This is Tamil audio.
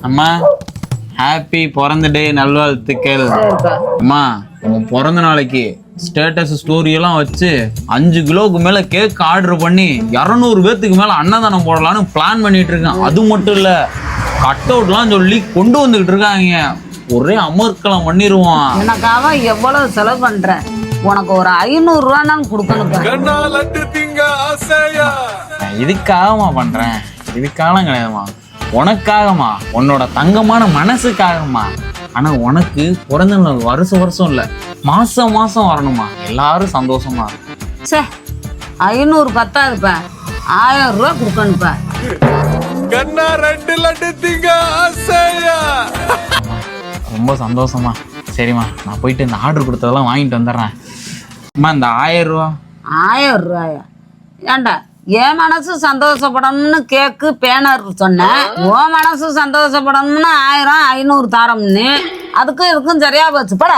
அம்மா ஹாப்பி பிறந்த டே நல்வாழ்த்துக்கள். அம்மா உன் பிறந்த நாளைக்கு ஸ்டேட்டஸ் ஸ்டோரி எல்லாம் வச்சு 5 கிலோவுக்கு மேல கேக் ஆர்டர் பண்ணி 200 பேத்துக்கு மேல அன்னதானம் போடலான்னு பிளான் பண்ணிட்டு இருக்கேன். அது மட்டும் இல்ல கட் அவுட்லாம் சொல்லி கொண்டு வந்துகிட்டு இருக்காங்க. ஒரே அமர்க்கலாம் பண்ணிடுவான். எனக்காக எவ்வளவு செலவு பண்ற? உனக்கு ஒரு 500 ரூபான்னு கொடுக்கணும். இதுக்காகமா பண்றேன், இதுக்காகலாம் கிடையாதுமா, உனக்காகமா, உன்னோட தங்கமான மனசுக்காகமா. ஆனா உனக்கு பிறந்த நாள் வருஷம் இல்ல, மாசம் வரணுமா, எல்லாரும் சந்தோஷமா இருக்கும். சே 500 பத்தாதுப்பா, 1000 ரூபா கொடுக்கணுப்பா. ரொம்ப சந்தோஷமா. சரிம்மா, நான் போயிட்டு இந்த ஆர்டர் கொடுத்ததெல்லாம் வாங்கிட்டு வந்துடுறேன். அம்மா இந்த 1000 ரூபா. 1000 ரூபாயா? ஏண்டா என் மனசு சந்தோஷப்படணும்னு கேக்கு பேனர் சொன்னேன், உன் மனசு சந்தோஷப்படணும்னு 1000 500 தாரம்னு. அதுக்கும் இதுக்கும் சரியா போச்சு பட.